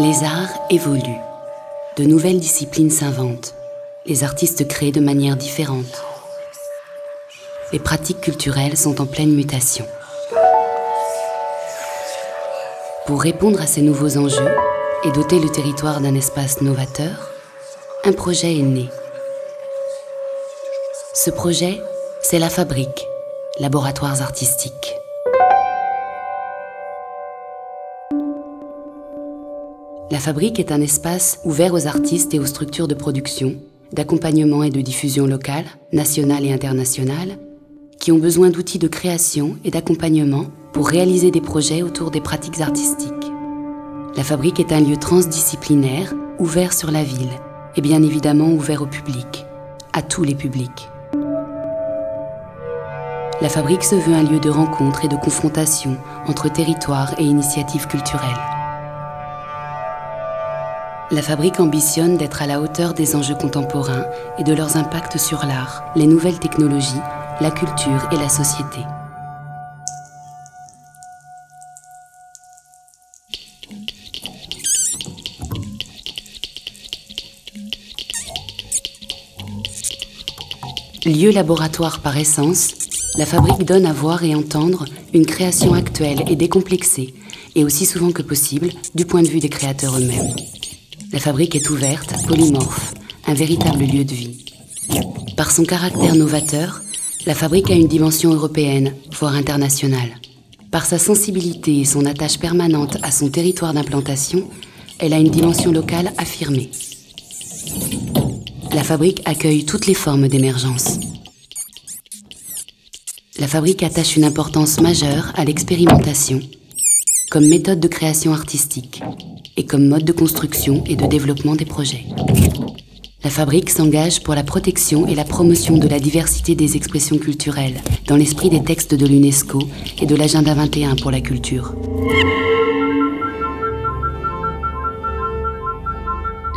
Les arts évoluent. De nouvelles disciplines s'inventent. Les artistes créent de manière différente. Les pratiques culturelles sont en pleine mutation. Pour répondre à ces nouveaux enjeux et doter le territoire d'un espace novateur, un projet est né. Ce projet, c'est La Fabrique, laboratoires artistiques. La Fabrique est un espace ouvert aux artistes et aux structures de production, d'accompagnement et de diffusion locale, nationale et internationale, qui ont besoin d'outils de création et d'accompagnement pour réaliser des projets autour des pratiques artistiques. La Fabrique est un lieu transdisciplinaire, ouvert sur la ville, et bien évidemment ouvert au public, à tous les publics. La Fabrique se veut un lieu de rencontre et de confrontation entre territoires et initiatives culturelles. La Fabrique ambitionne d'être à la hauteur des enjeux contemporains et de leurs impacts sur l'art, les nouvelles technologies, la culture et la société. Lieu laboratoire par essence, la Fabrique donne à voir et entendre une création actuelle et décomplexée, et aussi souvent que possible, du point de vue des créateurs eux-mêmes. La Fabrique est ouverte, polymorphe, un véritable lieu de vie. Par son caractère novateur, la Fabrique a une dimension européenne, voire internationale. Par sa sensibilité et son attache permanente à son territoire d'implantation, elle a une dimension locale affirmée. La Fabrique accueille toutes les formes d'émergence. La Fabrique attache une importance majeure à l'expérimentation, comme méthode de création artistique et comme mode de construction et de développement des projets. La Fabrique s'engage pour la protection et la promotion de la diversité des expressions culturelles dans l'esprit des textes de l'UNESCO et de l'Agenda 21 pour la culture.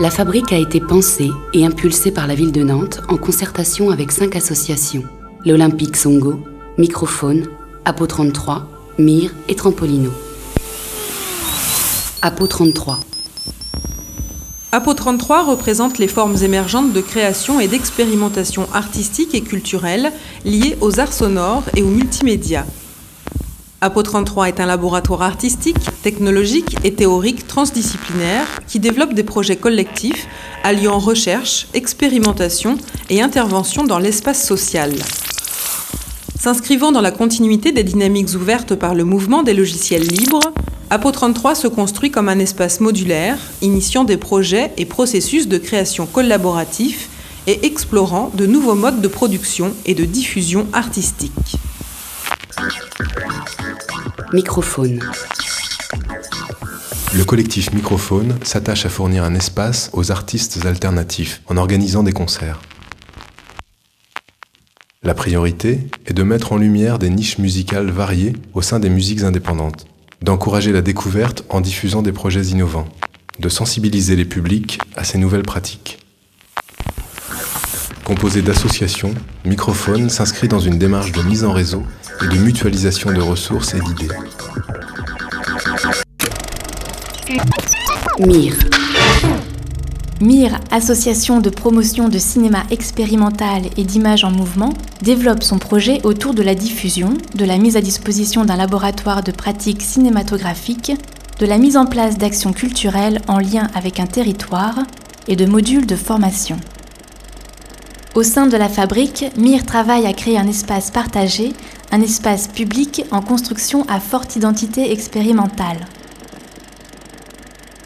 La Fabrique a été pensée et impulsée par la ville de Nantes en concertation avec 5 associations, l'Olympique Songo, Microphone, Apo 33, Mire et Trampolino. Apo 33. Apo 33 représente les formes émergentes de création et d'expérimentation artistique et culturelle liées aux arts sonores et aux multimédias. Apo 33 est un laboratoire artistique, technologique et théorique transdisciplinaire qui développe des projets collectifs alliant recherche, expérimentation et intervention dans l'espace social. S'inscrivant dans la continuité des dynamiques ouvertes par le mouvement des logiciels libres, Apo 33 se construit comme un espace modulaire, initiant des projets et processus de création collaboratifs et explorant de nouveaux modes de production et de diffusion artistique. Microphone. Le collectif Microphone s'attache à fournir un espace aux artistes alternatifs en organisant des concerts. La priorité est de mettre en lumière des niches musicales variées au sein des musiques indépendantes, d'encourager la découverte en diffusant des projets innovants, de sensibiliser les publics à ces nouvelles pratiques. Composé d'associations, Microphone s'inscrit dans une démarche de mise en réseau et de mutualisation de ressources et d'idées. Mire. Mire, association de promotion de cinéma expérimental et d'images en mouvement, développe son projet autour de la diffusion, de la mise à disposition d'un laboratoire de pratiques cinématographiques, de la mise en place d'actions culturelles en lien avec un territoire et de modules de formation. Au sein de la Fabrique, Mire travaille à créer un espace partagé, un espace public en construction à forte identité expérimentale.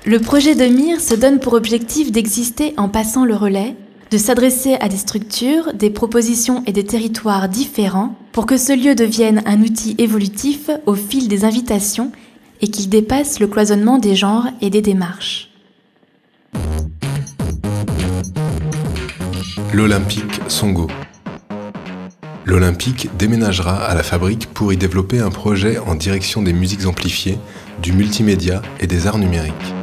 Le projet de Mire se donne pour objectif d'exister en passant le relais, de s'adresser à des structures, des propositions et des territoires différents pour que ce lieu devienne un outil évolutif au fil des invitations et qu'il dépasse le cloisonnement des genres et des démarches. L'Olympique Songo. L'Olympique déménagera à la Fabrique pour y développer un projet en direction des musiques amplifiées, du multimédia et des arts numériques.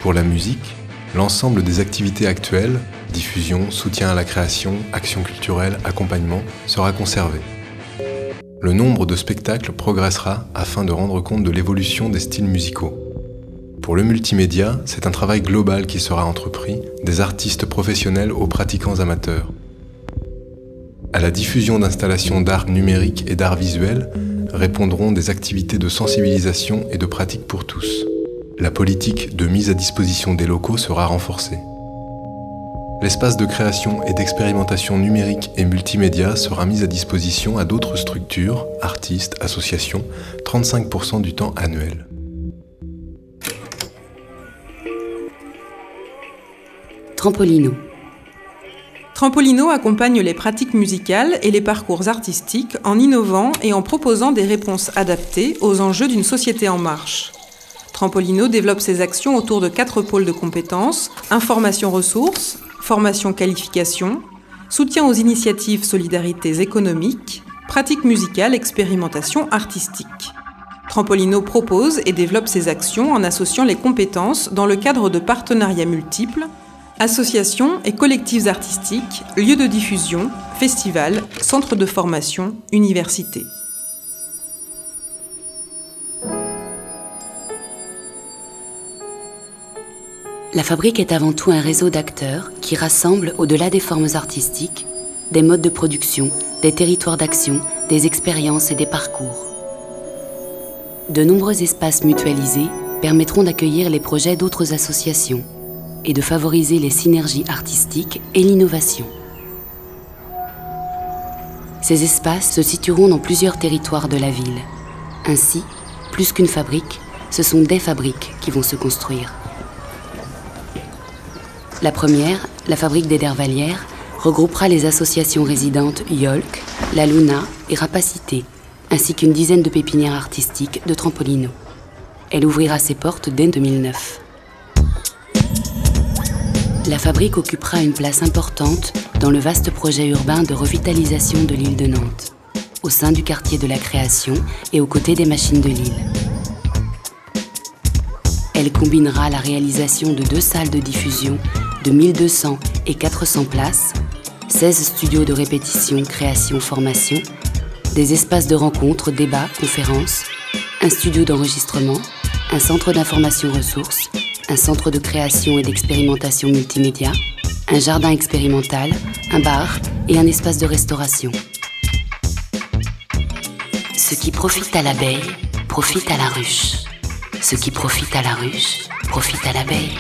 Pour la musique, l'ensemble des activités actuelles, diffusion, soutien à la création, action culturelle, accompagnement, sera conservé. Le nombre de spectacles progressera afin de rendre compte de l'évolution des styles musicaux. Pour le multimédia, c'est un travail global qui sera entrepris, des artistes professionnels aux pratiquants amateurs. À la diffusion d'installations d'art numérique et d'art visuel répondront des activités de sensibilisation et de pratique pour tous. La politique de mise à disposition des locaux sera renforcée. L'espace de création et d'expérimentation numérique et multimédia sera mis à disposition à d'autres structures, artistes, associations, 35% du temps annuel. Trampolino. Trampolino accompagne les pratiques musicales et les parcours artistiques en innovant et en proposant des réponses adaptées aux enjeux d'une société en marche. Trampolino développe ses actions autour de 4 pôles de compétences: information-ressources, formation-qualification, soutien aux initiatives solidarités économiques, pratiques musicales, expérimentation artistique. Trampolino propose et développe ses actions en associant les compétences dans le cadre de partenariats multiples, associations et collectifs artistiques, lieux de diffusion, festivals, centres de formation, universités. La Fabrique est avant tout un réseau d'acteurs qui rassemble, au-delà des formes artistiques, des modes de production, des territoires d'action, des expériences et des parcours. De nombreux espaces mutualisés permettront d'accueillir les projets d'autres associations et de favoriser les synergies artistiques et l'innovation. Ces espaces se situeront dans plusieurs territoires de la ville. Ainsi, plus qu'une fabrique, ce sont des fabriques qui vont se construire. La première, la Fabrique des Dervalières, regroupera les associations résidentes Yolk, La Luna et Rapacité, ainsi qu'une dizaine de pépinières artistiques de Trampolino. Elle ouvrira ses portes dès 2009. La Fabrique occupera une place importante dans le vaste projet urbain de revitalisation de l'île de Nantes, au sein du quartier de la Création et aux côtés des Machines de Lille. Elle combinera la réalisation de 2 salles de diffusion de 1200 et 400 places, 16 studios de répétition, création, formation, des espaces de rencontres, débats, conférences, un studio d'enregistrement, un centre d'information ressources, un centre de création et d'expérimentation multimédia, un jardin expérimental, un bar et un espace de restauration. Ce qui profite à l'abeille, profite à la ruche. Ce qui profite à la ruche, profite à l'abeille.